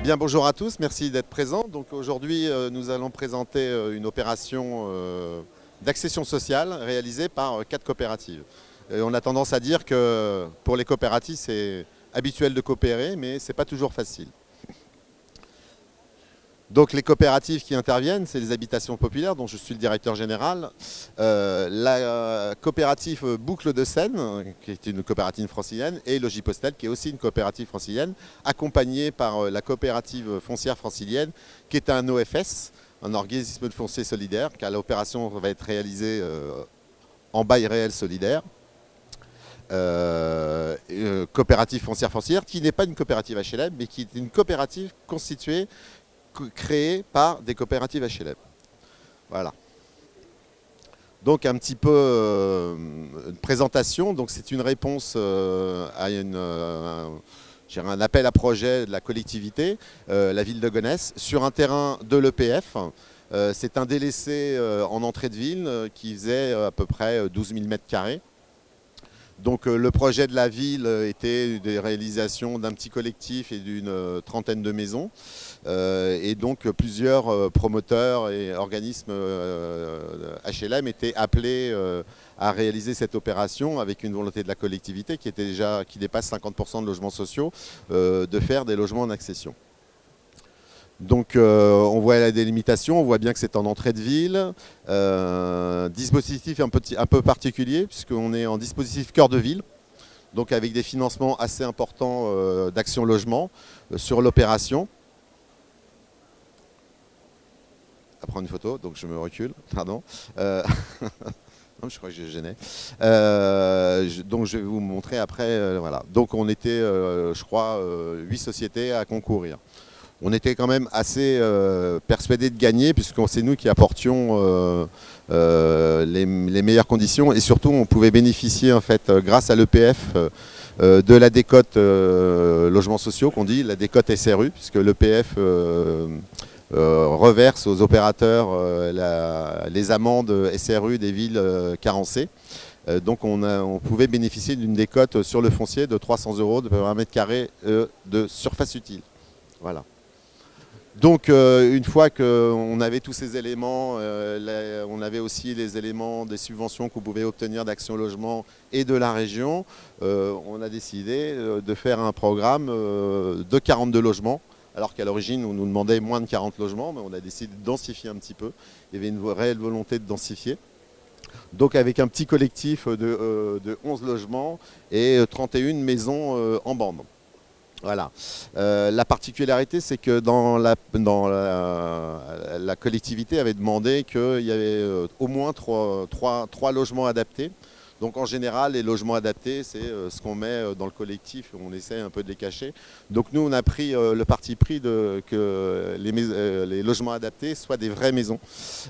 bien, bonjour à tous, merci d'être présents. Donc aujourd'hui, nous allons présenter une opération d'accession sociale réalisée par 4 coopératives. On a tendance à dire que pour les coopératives, c'est habituel de coopérer, mais ce n'est pas toujours facile. Donc les coopératives qui interviennent, c'est les habitations populaires, dont je suis le directeur général. La coopérative Boucle de Seine, qui est une coopérative francilienne, et Logipostal, qui est aussi une coopérative francilienne, accompagnée par la coopérative foncière francilienne, qui est un OFS, un organisme de foncier solidaire, car l'opération va être réalisée en bail réel solidaire. Coopérative foncière francilienne, qui n'est pas une coopérative HLM, mais qui est une coopérative constituée, créée par des coopératives HLM. Voilà. Donc un petit peu une présentation. Donc c'est une réponse à un appel à projet de la collectivité, la ville de Gonesse, sur un terrain de l'EPF. C'est un délaissé en entrée de ville qui faisait à peu près 12 000 m². Donc le projet de la ville était des réalisations d'un petit collectif et d'une trentaine de maisons. Et donc plusieurs promoteurs et organismes HLM étaient appelés à réaliser cette opération avec une volonté de la collectivité qui dépasse 50% de logements sociaux, de faire des logements en accession. Donc on voit la délimitation, on voit bien que c'est en entrée de ville. Dispositif un peu particulier puisqu'on est en dispositif cœur de ville, donc avec des financements assez importants d'Action Logement sur l'opération. À prendre une photo, donc je me recule, pardon. Non, je crois que je gênais. Donc je vais vous montrer après. Voilà. Donc on était, je crois, 8 sociétés à concourir. On était quand même assez persuadés de gagner puisque c'est nous qui apportions les meilleures conditions et surtout on pouvait bénéficier en fait grâce à l'EPF de la décote logements sociaux qu'on dit, la décote SRU, puisque l'EPF reverse aux opérateurs les amendes SRU des villes carencées. Donc on pouvait bénéficier d'une décote sur le foncier de 300 € par m² de surface utile. Voilà. Donc une fois qu'on avait tous ces éléments, on avait aussi les éléments des subventions qu'on pouvait obtenir d'Action Logement et de la région, on a décidé de faire un programme de 42 logements, alors qu'à l'origine on nous demandait moins de 40 logements, mais on a décidé de densifier un petit peu. Il y avait une réelle volonté de densifier. Donc avec un petit collectif de 11 logements et 31 maisons en bande. Voilà. La particularité, c'est que la collectivité avait demandé qu'il y avait au moins trois logements adaptés. Donc en général, les logements adaptés, c'est ce qu'on met dans le collectif, on essaie un peu de les cacher. Donc nous, on a pris le parti pris que les logements adaptés soient des vraies maisons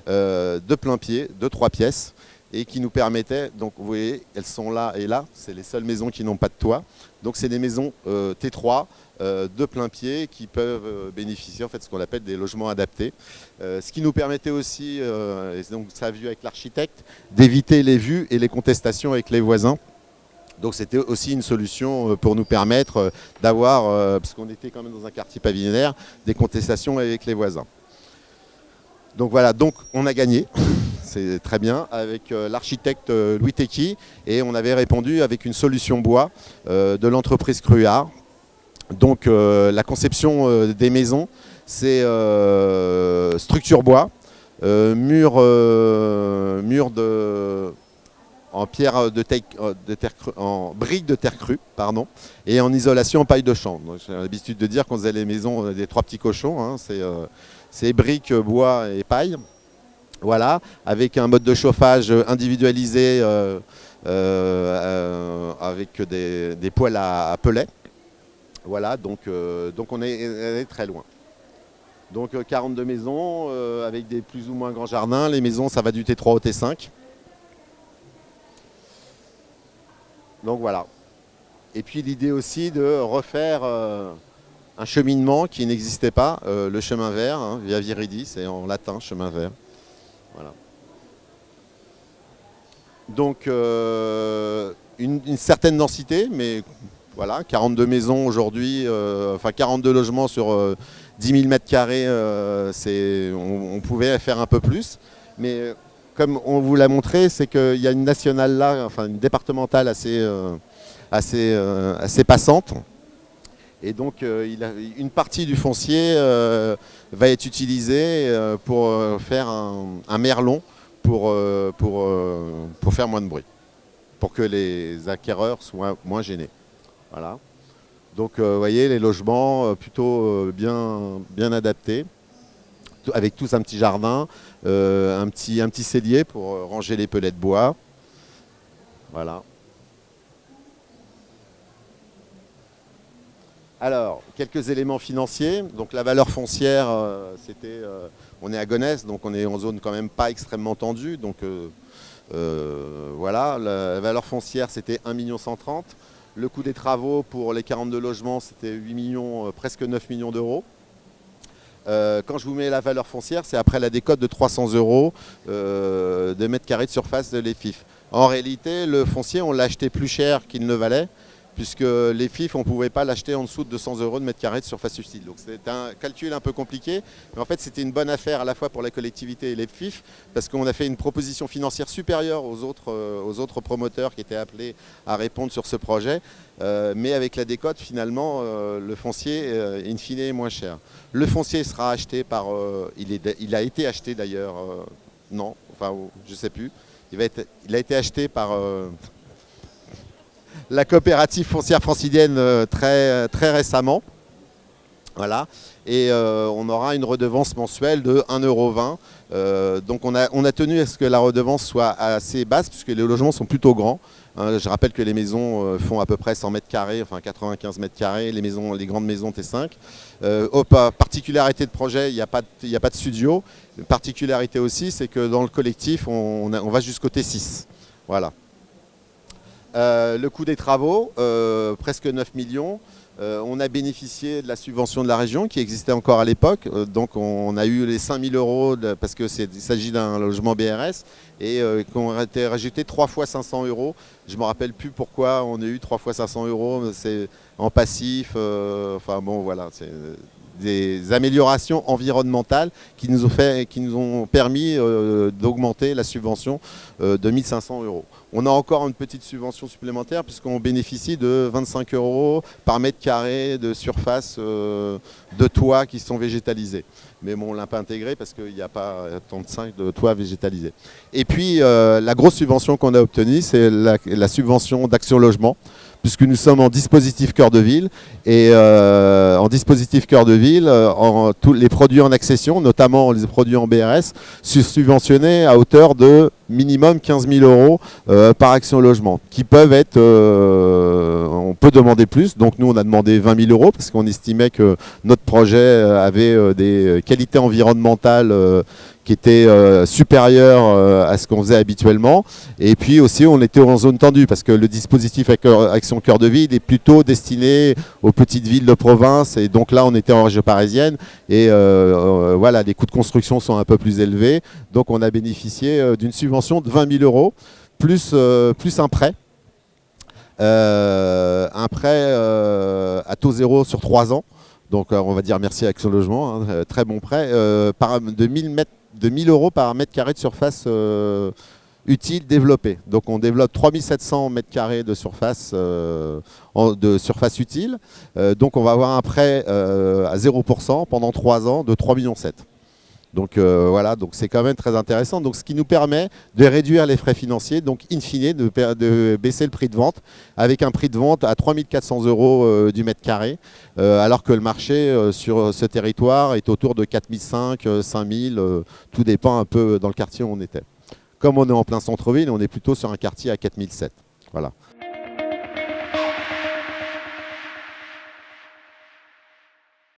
de plein pied, de 3 pièces, et qui nous permettaient, donc vous voyez, elles sont là et là, c'est les seules maisons qui n'ont pas de toit. Donc c'est des maisons T3 de plein pied qui peuvent bénéficier en fait de ce qu'on appelle des logements adaptés. Ce qui nous permettait aussi, et donc ça a vu avec l'architecte, d'éviter les vues et les contestations avec les voisins. Donc c'était aussi une solution pour nous permettre d'avoir, parce qu'on était quand même dans un quartier pavillonnaire, des contestations avec les voisins. Donc voilà, donc on a gagné. C'est très bien, avec l'architecte Louis Tequi, et on avait répondu avec une solution bois de l'entreprise Cruard. Donc la conception des maisons, c'est structure bois, mur en pierre en briques de terre crue, pardon, et en isolation en paille de chambre. J'ai l'habitude de dire qu'on faisait les maisons des 3 petits cochons, hein, c'est briques, bois et paille. Voilà, avec un mode de chauffage individualisé avec des poêles à pellets. Voilà, donc on est très loin. Donc 42 maisons avec des plus ou moins grands jardins. Les maisons, ça va du T3 au T5. Donc voilà. Et puis l'idée aussi de refaire un cheminement qui n'existait pas, le chemin vert, hein, Via Viridis, c'est en latin, chemin vert. Voilà. Donc une certaine densité, mais Voilà, 42 maisons aujourd'hui, enfin 42 logements sur 10 000 mètres carrés, on pouvait faire un peu plus. Mais comme on vous l'a montré, c'est qu'il y a une nationale là, enfin une départementale assez passante. Et donc une partie du foncier va être utilisée pour faire un merlon pour faire moins de bruit, pour que les acquéreurs soient moins gênés. Voilà. Donc vous voyez les logements plutôt bien adaptés, avec tous un petit jardin, un petit cellier pour ranger les pellets de bois. Voilà. Alors, quelques éléments financiers. Donc la valeur foncière, on est à Gonesse, donc on est en zone quand même pas extrêmement tendue. Donc voilà, la valeur foncière c'était 1 130 000. Le coût des travaux pour les 42 logements c'était 8 millions, presque 9 millions d'euros. Quand je vous mets la valeur foncière, c'est après la décote de 300 € de mètre carré de surface de l'EFIF. En réalité, le foncier, on l'a acheté plus cher qu'il ne valait, puisque l'EFIF, on ne pouvait pas l'acheter en dessous de 200 € de mètre carré de surface utile. Donc c'était un calcul un peu compliqué, mais en fait c'était une bonne affaire à la fois pour la collectivité et l'EFIF, parce qu'on a fait une proposition financière supérieure aux autres promoteurs qui étaient appelés à répondre sur ce projet. Mais avec la décote, finalement, le foncier, in fine, est moins cher. Le foncier sera acheté par... il a été acheté d'ailleurs... non, enfin, je ne sais plus. Il a été acheté par la coopérative foncière francilienne très récemment. Voilà. Et on aura une redevance mensuelle de 1,20 €. Donc on a tenu à ce que la redevance soit assez basse, puisque les logements sont plutôt grands. Je rappelle que les maisons font à peu près 100 mètres carrés, enfin 95 mètres carrés, les grandes maisons T5. Particularité de projet, il n'y a pas de studio. Particularité aussi, c'est que dans le collectif, on va jusqu'au T6. Voilà. Le coût des travaux, presque 9 millions. On a bénéficié de la subvention de la région qui existait encore à l'époque. Donc on a eu les 5 000 € parce qu'il s'agit d'un logement BRS et qu'on a été rajouté 3 fois 500 €. Je ne me rappelle plus pourquoi on a eu 3 fois 500 €. C'est en passif. Enfin bon voilà. C'est des améliorations environnementales qui nous ont permis d'augmenter la subvention de 1 500 €. On a encore une petite subvention supplémentaire puisqu'on bénéficie de 25 € par mètre carré de surface de toits qui sont végétalisés. Mais bon, on ne l'a pas intégré parce qu'il n'y a pas tant de toits végétalisés. Et puis, la grosse subvention qu'on a obtenue, c'est la subvention d'Action Logement, puisque nous sommes en dispositif cœur de ville. Et en dispositif cœur de ville, tous les produits en accession, notamment les produits en BRS, sont subventionnés à hauteur de minimum 15 000 € par Action Logement, qui peuvent être... on peut demander plus, donc nous on a demandé 20 000 € parce qu'on estimait que notre projet avait des qualités environnementales qui étaient supérieures à ce qu'on faisait habituellement. Et puis aussi on était en zone tendue parce que le dispositif Action Cœur de Ville est plutôt destiné aux petites villes de province, et donc là on était en région parisienne et voilà, les coûts de construction sont un peu plus élevés, donc on a bénéficié d'une subvention de 20 000 € plus un prêt. Un prêt à taux zéro sur 3 ans. Donc on va dire merci à Action Logement, hein, très bon prêt, de 1 000 € par mètre carré de surface utile développée. Donc on développe 3 700 mètres carrés de surface utile. Donc on va avoir un prêt à 0% pendant 3 ans de 3,7 millions. Donc voilà, donc c'est quand même très intéressant. Donc ce qui nous permet de réduire les frais financiers, donc in fine de baisser le prix de vente avec un prix de vente à 3 400 € du mètre carré, alors que le marché sur ce territoire est autour de 4 500, 5 000, tout dépend un peu dans le quartier où on était. Comme on est en plein centre-ville, on est plutôt sur un quartier à 4 700. Voilà.